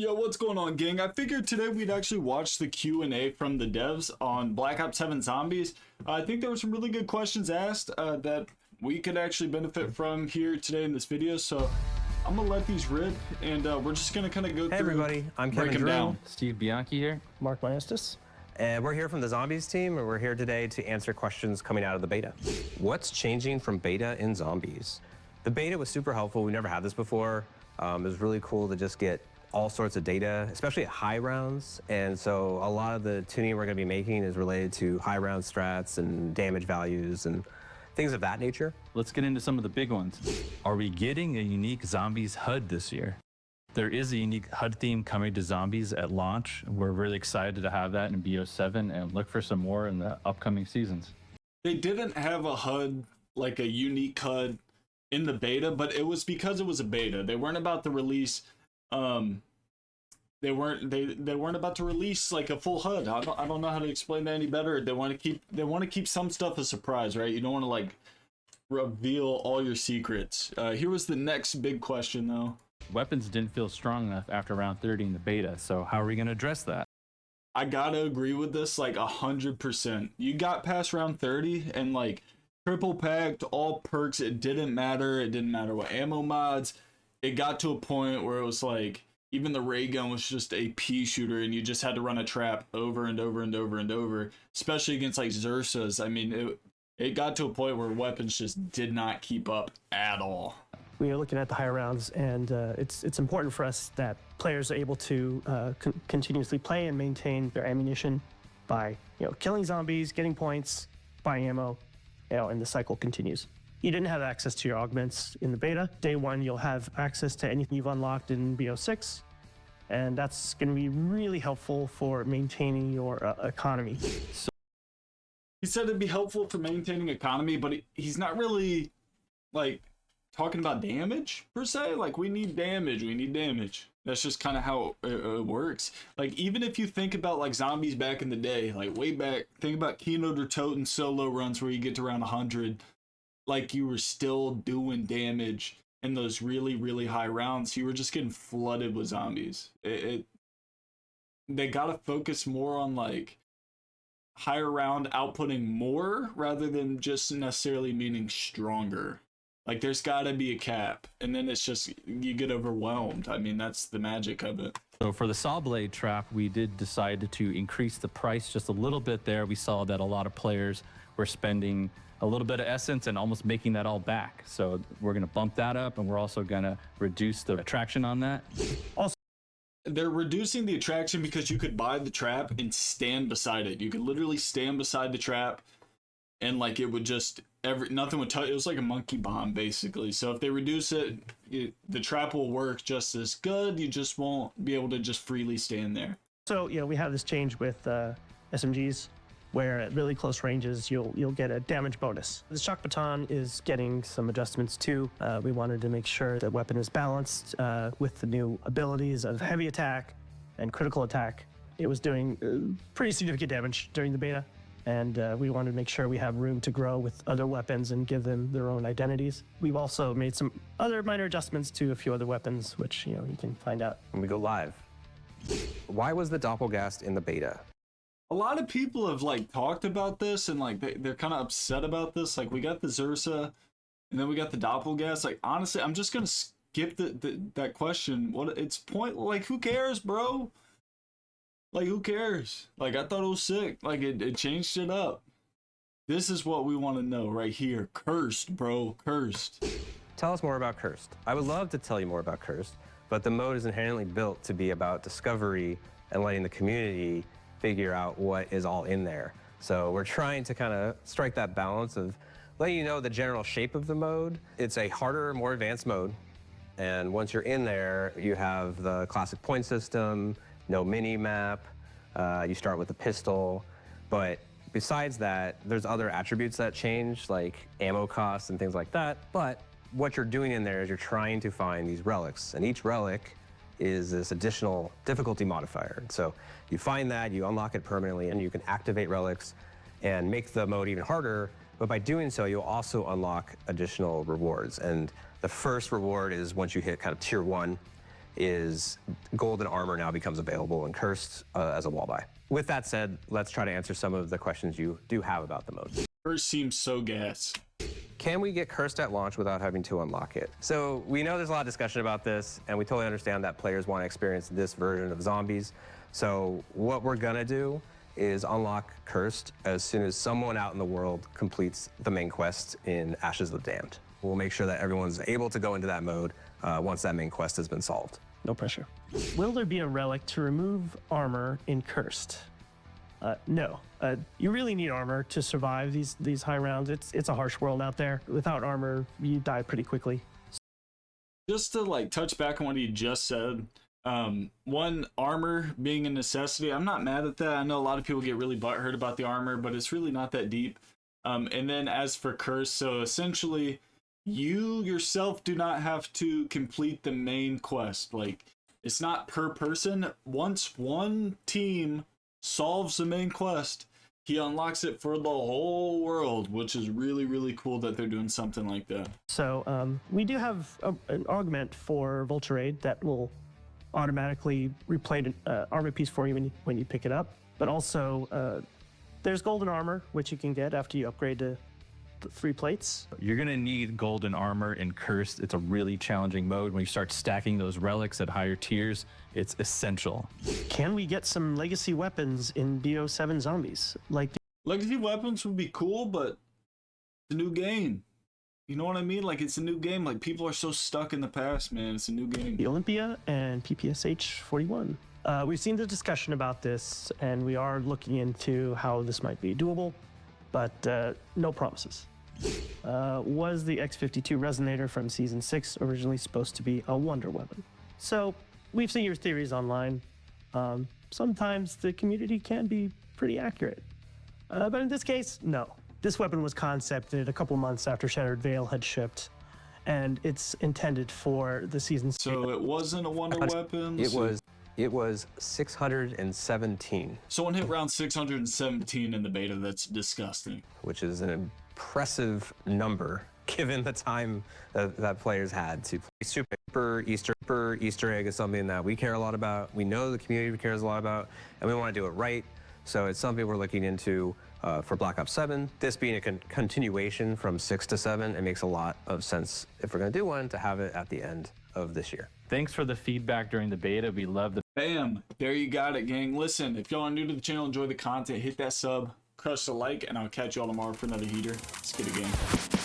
Yo, what's going on, gang? I figured today we'd actually watch the Q&A from the devs on Black Ops 7 Zombies. I think there were some really good questions asked that we could actually benefit from here today in this video, so I'm gonna let these rip, and we're just gonna kind of go through. Hey everybody, I'm Kevin Drew. Down. Steve Bianchi here. Mark Maestas. And we're here from the Zombies team, and we're here today to answer questions coming out of the beta. What's changing from beta in Zombies? The beta was super helpful. We never had this before. It was really cool to just get all sorts of data, especially at high rounds. And so a lot of the tuning we're gonna be making is related to high round strats and damage values and things of that nature. Let's get into some of the big ones. Are we getting a unique Zombies HUD this year? There is a unique HUD theme coming to Zombies at launch. We're really excited to have that in BO7 and look for some more in the upcoming seasons. They didn't have a HUD, like a unique HUD in the beta, but it was because it was a beta. They weren't about to release they weren't about to release like a full HUD. I don't know how to explain that any better. They want to keep some stuff a surprise, right? You don't want to like reveal all your secrets. Here was the next big question though. Weapons didn't feel strong enough after round 30 in the beta, so how are we going to address that? I gotta agree with this like 100%. You got past round 30 and like triple packed, all perks, it didn't matter. It didn't matter what ammo mods. It got to a point where it was like even the ray gun was just a pea shooter and you just had to run a trap over and over and over and over, especially against like Xerxes. I mean, it got to a point where weapons just did not keep up at all. We are looking at the higher rounds, and it's important for us that players are able to continuously play and maintain their ammunition by killing zombies, getting points, buying ammo, and the cycle continues. You didn't have access to your augments in the beta. Day one, you'll have access to anything you've unlocked in BO6, and that's going to be really helpful for maintaining your economy. He said it'd be helpful for maintaining economy, but he's not really like talking about damage per se. Like, we need damage. That's just kind of how it works. Like, even if you think about like Zombies back in the day, like way back, think about Keynote or Toten solo runs where you get to around 100. Like, you were still doing damage in those really, really high rounds. You were just getting flooded with zombies. They gotta focus more on like higher round outputting more rather than just necessarily meaning stronger. Like, there's gotta be a cap, and then it's just you get overwhelmed. I mean, that's the magic of it. So for the saw blade trap, we did decide to increase the price just a little bit there. We saw that a lot of players were spending a little bit of essence and almost making that all back. So we're going to bump that up, and we're also going to reduce the attraction on that. Also, they're reducing the attraction because you could buy the trap and stand beside it. You could literally stand beside the trap, and like it would just nothing would touch. It was like a monkey bomb basically. So if they reduce it, the trap will work just as good. You just won't be able to just freely stand there. So we have this change with SMGs, where at really close ranges you'll get a damage bonus. The shock baton is getting some adjustments too. We wanted to make sure the weapon is balanced with the new abilities of heavy attack and critical attack. It was doing pretty significant damage during the beta, and we wanted to make sure we have room to grow with other weapons and give them their own identities. We've also made some other minor adjustments to a few other weapons, which you can find out When we go live. Why was the Doppelgast in the beta? A lot of people have like talked about this, and like they're kind of upset about this. Like, we got the Xerxes, and then we got the Doppelgast. Like, honestly, I'm just gonna skip that question. What it's point? Like, who cares, bro? Like, who cares? Like, I thought it was sick. Like, it changed it up. This is what we want to know right here. Cursed, bro. Cursed. Tell us more about Cursed. I would love to tell you more about Cursed, but the mode is inherently built to be about discovery and letting the community figure out what is all in there. So we're trying to kind of strike that balance of letting you know the general shape of the mode. It's a harder, more advanced mode. And once you're in there, you have the classic point system, no mini map. You start with a pistol. But besides that, there's other attributes that change, like ammo costs and things like that. But what you're doing in there is you're trying to find these relics. And each relic is this additional difficulty modifier. So you find that, you unlock it permanently, and you can activate relics and make the mode even harder. But by doing so, you'll also unlock additional rewards. And the first reward is once you hit kind of tier 1, is golden armor now becomes available in Cursed as a wall buy. With that said, let's try to answer some of the questions you do have about the mode. First seems so gas. Can we get Cursed at launch without having to unlock it? So we know there's a lot of discussion about this, and we totally understand that players want to experience this version of zombies. So what we're gonna do is unlock Cursed as soon as someone out in the world completes the main quest in Ashes of the Damned. We'll make sure that everyone's able to go into that mode once that main quest has been solved. No pressure. Will there be a relic to remove armor in Cursed? No. You really need armor to survive these high rounds. It's a harsh world out there. Without armor, you die pretty quickly. Just to like touch back on what he just said, one, armor being a necessity, I'm not mad at that. I know a lot of people get really butthurt about the armor, but it's really not that deep. And then as for Curse, so essentially you yourself do not have to complete the main quest. Like, it's not per person. Once one team solves the main quest, he unlocks it for the whole world, which is really, really cool that they're doing something like that. So we do have an augment for Vulture Aid that will automatically replay an armor piece for you when you pick it up. But also, there's golden armor, which you can get after you upgrade to 3 plates. You're gonna need golden armor in Cursed. It's a really challenging mode. When you start stacking those relics at higher tiers, it's essential. Can we get some legacy weapons in BO7 zombies? Like Legacy weapons would be cool, but it's a new game. You know what I mean? Like, it's a new game. Like, people are so stuck in the past, man. It's a new game. the Olympia and PPSH 41. We've seen the discussion about this, and we are looking into how this might be doable, but no promises. Was the X52 resonator from Season 6 originally supposed to be a wonder weapon? So, we've seen your theories online. Sometimes the community can be pretty accurate. But in this case, no. This weapon was concepted a couple months after Shattered Veil had shipped, and it's intended for the Season 6. So it wasn't a wonder weapon? It was 617. Someone hit round 617 in the beta. That's disgusting. Which is an impressive number given the time that players had to play. Super Easter egg is something that we care a lot about. We know the community cares a lot about, and we want to do it right. So it's something we're looking into for Black Ops 7. This being a continuation from 6 to 7, it makes a lot of sense if we're going to do one to have it at the end of this year. Thanks for the feedback during the beta. We love the Bam! There you got it, gang. Listen, if y'all are new to the channel, enjoy the content, hit that sub, crush the like, and I'll catch y'all tomorrow for another heater. Let's get it, gang.